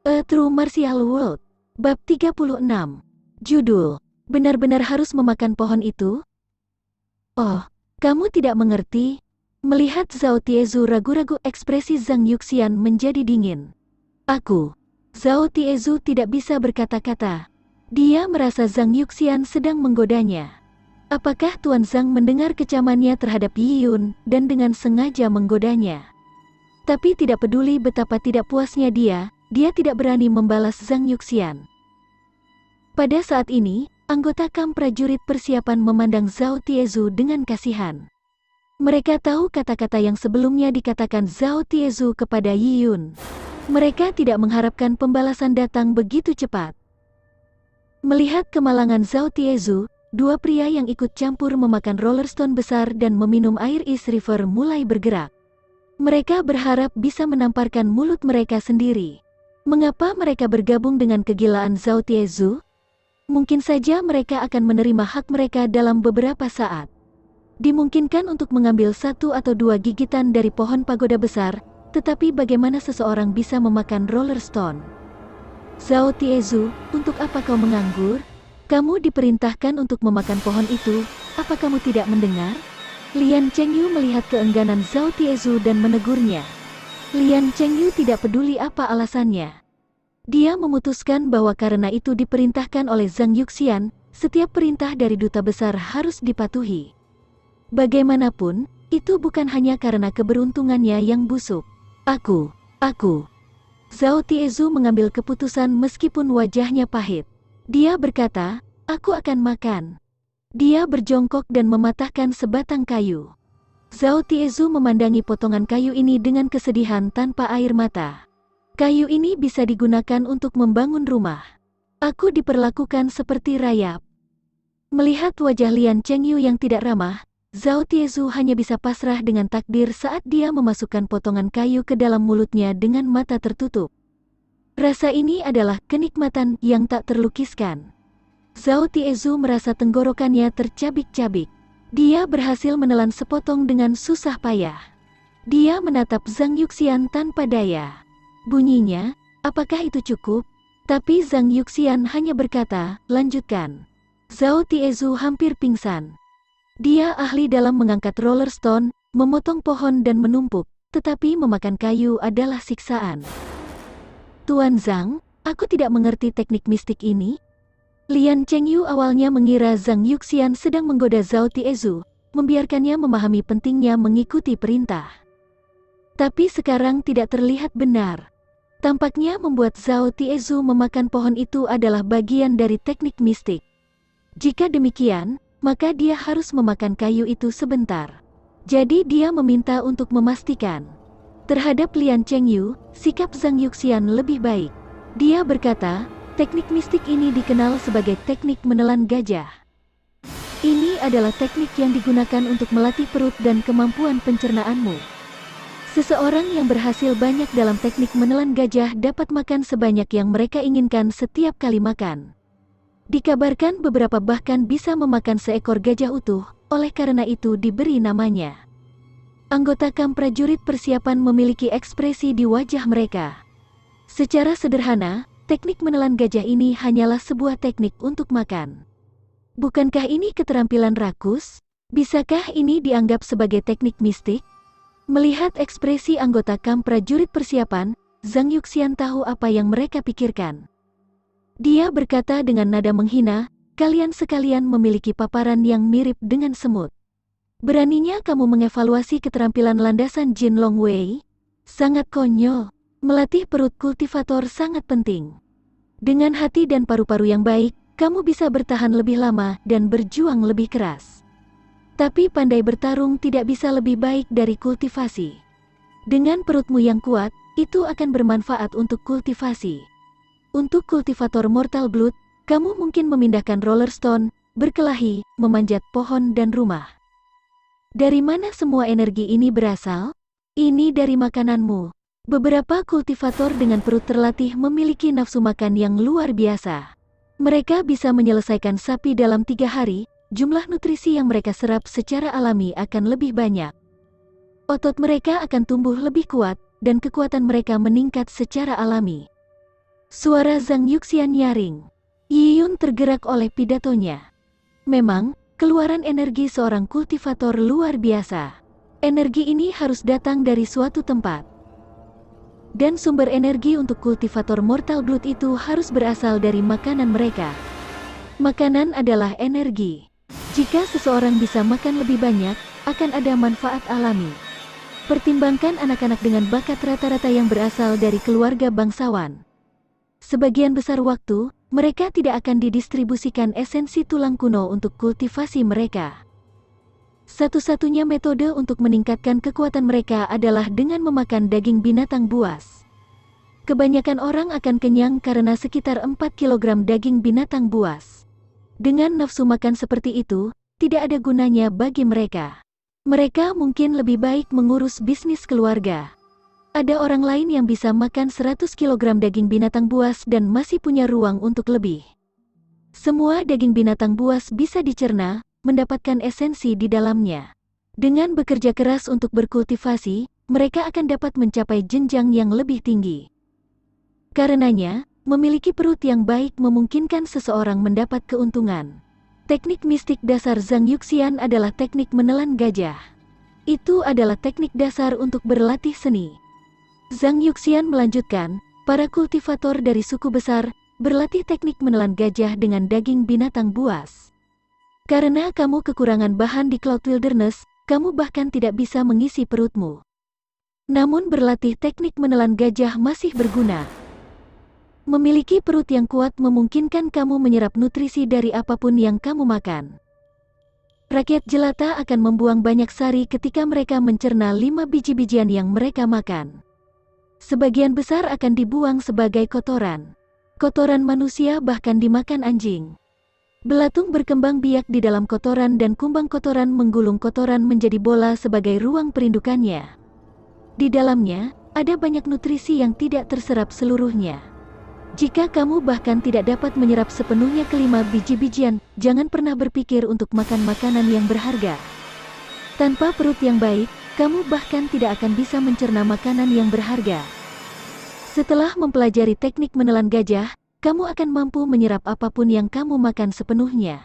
A True Martial World. Bab 36. Judul, benar-benar harus memakan pohon itu? Oh, kamu tidak mengerti. Melihat Zhao Tiezu ragu-ragu, ekspresi Zhang Yuxian menjadi dingin. Zhao Tiezu tidak bisa berkata-kata. Dia merasa Zhang Yuxian sedang menggodanya. Apakah Tuan Zhang mendengar kecamannya terhadap Yi Yun dan dengan sengaja menggodanya? Tapi tidak peduli betapa tidak puasnya dia tidak berani membalas Zhang Yuxian. Pada saat ini, anggota kamp prajurit persiapan memandang Zhao Tiezu dengan kasihan. Mereka tahu kata-kata yang sebelumnya dikatakan Zhao Tiezu kepada Yi Yun. Mereka tidak mengharapkan pembalasan datang begitu cepat. Melihat kemalangan Zhao Tiezu, dua pria yang ikut campur memakan rollerstone besar dan meminum air East River mulai bergerak. Mereka berharap bisa menamparkan mulut mereka sendiri. Mengapa mereka bergabung dengan kegilaan Zhao Tiezu? Mungkin saja mereka akan menerima hak mereka dalam beberapa saat. Dimungkinkan untuk mengambil satu atau dua gigitan dari pohon pagoda besar, tetapi bagaimana seseorang bisa memakan rollerstone? Zhao Tiezu, untuk apa kau menganggur? Kamu diperintahkan untuk memakan pohon itu, apa kamu tidak mendengar? Lian Chengyu melihat keengganan Zhao Tiezu dan menegurnya. Lian Chengyu tidak peduli apa alasannya. Dia memutuskan bahwa karena itu diperintahkan oleh Zhang Yuxian, setiap perintah dari duta besar harus dipatuhi. Bagaimanapun, itu bukan hanya karena keberuntungannya yang busuk. Aku. Zhao Tiezu mengambil keputusan meskipun wajahnya pahit. Dia berkata, aku akan makan. Dia berjongkok dan mematahkan sebatang kayu. Zhao Tiezu memandangi potongan kayu ini dengan kesedihan tanpa air mata. Kayu ini bisa digunakan untuk membangun rumah. Aku diperlakukan seperti rayap. Melihat wajah Lian Chengyu yang tidak ramah, Zhao Tiezu hanya bisa pasrah dengan takdir saat dia memasukkan potongan kayu ke dalam mulutnya dengan mata tertutup. Rasa ini adalah kenikmatan yang tak terlukiskan. Zhao Tiezu merasa tenggorokannya tercabik-cabik. Dia berhasil menelan sepotong dengan susah payah. Dia menatap Zhang Yuxian tanpa daya. Bunyinya, apakah itu cukup? Tapi Zhang Yuxian hanya berkata, lanjutkan. Zhao Tiezu hampir pingsan. Dia ahli dalam mengangkat rollerstone, memotong pohon dan menumpuk, tetapi memakan kayu adalah siksaan. Tuan Zhang, aku tidak mengerti teknik mistik ini. Lian Chengyu awalnya mengira Zhang Yuxian sedang menggoda Zhao Tiezu, membiarkannya memahami pentingnya mengikuti perintah. Tapi sekarang tidak terlihat benar. Tampaknya membuat Zhao Tiezu memakan pohon itu adalah bagian dari teknik mistik. Jika demikian, maka dia harus memakan kayu itu sebentar. Jadi dia meminta untuk memastikan. Terhadap Lian Chengyu, sikap Zhang Yuxian lebih baik. Dia berkata, teknik mistik ini dikenal sebagai teknik menelan gajah. Ini adalah teknik yang digunakan untuk melatih perut dan kemampuan pencernaanmu. Seseorang yang berhasil banyak dalam teknik menelan gajah dapat makan sebanyak yang mereka inginkan setiap kali makan. Dikabarkan beberapa bahkan bisa memakan seekor gajah utuh, oleh karena itu diberi namanya. Anggota kamp prajurit persiapan memiliki ekspresi di wajah mereka. Secara sederhana, teknik menelan gajah ini hanyalah sebuah teknik untuk makan. Bukankah ini keterampilan rakus? Bisakah ini dianggap sebagai teknik mistik? Melihat ekspresi anggota kamp prajurit persiapan, Zhang Yuxian tahu apa yang mereka pikirkan. Dia berkata dengan nada menghina, kalian sekalian memiliki paparan yang mirip dengan semut. Beraninya kamu mengevaluasi keterampilan landasan Jin Longwei? Sangat konyol. Melatih perut kultivator sangat penting. Dengan hati dan paru-paru yang baik, kamu bisa bertahan lebih lama dan berjuang lebih keras. Tapi pandai bertarung tidak bisa lebih baik dari kultivasi. Dengan perutmu yang kuat, itu akan bermanfaat untuk kultivasi. Untuk kultivator Mortal Blood, kamu mungkin memindahkan rollerstone, berkelahi, memanjat pohon dan rumah. Dari mana semua energi ini berasal? Ini dari makananmu. Beberapa kultivator dengan perut terlatih memiliki nafsu makan yang luar biasa. Mereka bisa menyelesaikan sapi dalam 3 hari, jumlah nutrisi yang mereka serap secara alami akan lebih banyak. Otot mereka akan tumbuh lebih kuat, dan kekuatan mereka meningkat secara alami. Suara Zhang Yuxian nyaring. Yiyun tergerak oleh pidatonya. Memang, keluaran energi seorang kultivator luar biasa. Energi ini harus datang dari suatu tempat. Dan sumber energi untuk kultivator Mortal Blood itu harus berasal dari makanan mereka. Makanan adalah energi. Jika seseorang bisa makan lebih banyak, akan ada manfaat alami. Pertimbangkan anak-anak dengan bakat rata-rata yang berasal dari keluarga bangsawan. Sebagian besar waktu, mereka tidak akan didistribusikan esensi tulang kuno untuk kultivasi mereka. Satu-satunya metode untuk meningkatkan kekuatan mereka adalah dengan memakan daging binatang buas. Kebanyakan orang akan kenyang karena sekitar 4 kg daging binatang buas. Dengan nafsu makan seperti itu, tidak ada gunanya bagi mereka. Mereka mungkin lebih baik mengurus bisnis keluarga. Ada orang lain yang bisa makan 100 kg daging binatang buas dan masih punya ruang untuk lebih. Semua daging binatang buas bisa dicerna, mendapatkan esensi di dalamnya. Dengan bekerja keras untuk berkultivasi, mereka akan dapat mencapai jenjang yang lebih tinggi. Karenanya, memiliki perut yang baik memungkinkan seseorang mendapat keuntungan. Teknik mistik dasar Zhang Yuxian adalah teknik menelan gajah. Itu adalah teknik dasar untuk berlatih seni. Zhang Yuxian melanjutkan, para kultivator dari suku besar, berlatih teknik menelan gajah dengan daging binatang buas. Karena kamu kekurangan bahan di Cloud Wilderness, kamu bahkan tidak bisa mengisi perutmu. Namun berlatih teknik menelan gajah masih berguna. Memiliki perut yang kuat memungkinkan kamu menyerap nutrisi dari apapun yang kamu makan. Rakyat jelata akan membuang banyak sari ketika mereka mencerna 5 biji-bijian yang mereka makan. Sebagian besar akan dibuang sebagai kotoran. Kotoran manusia bahkan dimakan anjing. Belatung berkembang biak di dalam kotoran dan kumbang kotoran menggulung kotoran menjadi bola sebagai ruang perindukannya. Di dalamnya, ada banyak nutrisi yang tidak terserap seluruhnya. Jika kamu bahkan tidak dapat menyerap sepenuhnya kelima biji-bijian, jangan pernah berpikir untuk makan makanan yang berharga. Tanpa perut yang baik, kamu bahkan tidak akan bisa mencerna makanan yang berharga. Setelah mempelajari teknik menelan gajah, kamu akan mampu menyerap apapun yang kamu makan sepenuhnya.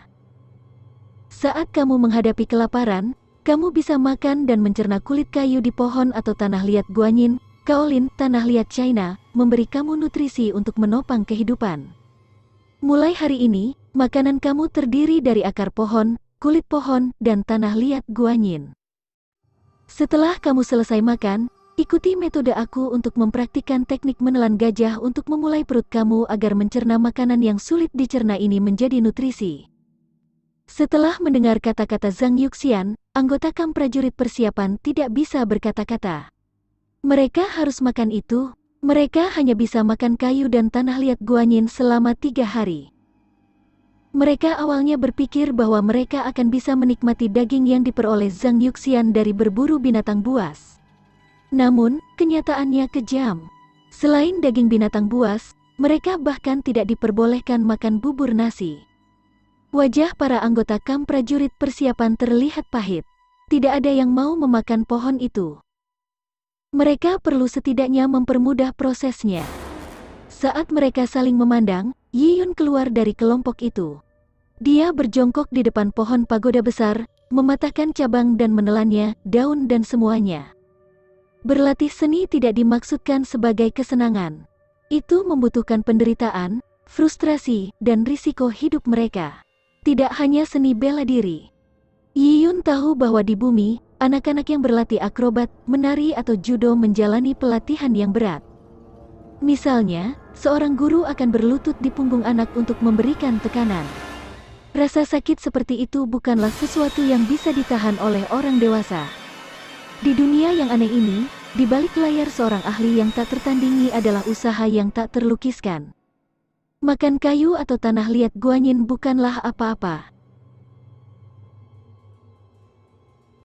Saat kamu menghadapi kelaparan, kamu bisa makan dan mencerna kulit kayu di pohon atau tanah liat guanyin, kaolin, tanah liat China, memberi kamu nutrisi untuk menopang kehidupan. Mulai hari ini, makanan kamu terdiri dari akar pohon, kulit pohon, dan tanah liat guanyin. Setelah kamu selesai makan, ikuti metode aku untuk mempraktikkan teknik menelan gajah untuk memulai perut kamu agar mencerna makanan yang sulit dicerna ini menjadi nutrisi. Setelah mendengar kata-kata Zhang Yuxian, anggota kamp prajurit persiapan tidak bisa berkata-kata. Mereka harus makan itu, mereka hanya bisa makan kayu dan tanah liat guanyin selama 3 hari. Mereka awalnya berpikir bahwa mereka akan bisa menikmati daging yang diperoleh Zhang Yuxian dari berburu binatang buas. Namun, kenyataannya kejam. Selain daging binatang buas, mereka bahkan tidak diperbolehkan makan bubur nasi. Wajah para anggota kamp prajurit persiapan terlihat pahit. Tidak ada yang mau memakan pohon itu. Mereka perlu setidaknya mempermudah prosesnya. Saat mereka saling memandang, Yiyun keluar dari kelompok itu. Dia berjongkok di depan pohon pagoda besar, mematahkan cabang dan menelannya, daun dan semuanya. Berlatih seni tidak dimaksudkan sebagai kesenangan. Itu membutuhkan penderitaan, frustrasi, dan risiko hidup mereka. Tidak hanya seni bela diri. Yiyun tahu bahwa di bumi, anak-anak yang berlatih akrobat, menari atau judo menjalani pelatihan yang berat. Misalnya, seorang guru akan berlutut di punggung anak untuk memberikan tekanan. Rasa sakit seperti itu bukanlah sesuatu yang bisa ditahan oleh orang dewasa. Di dunia yang aneh ini, di balik layar seorang ahli yang tak tertandingi adalah usaha yang tak terlukiskan. Makan kayu atau tanah liat guanyin bukanlah apa-apa.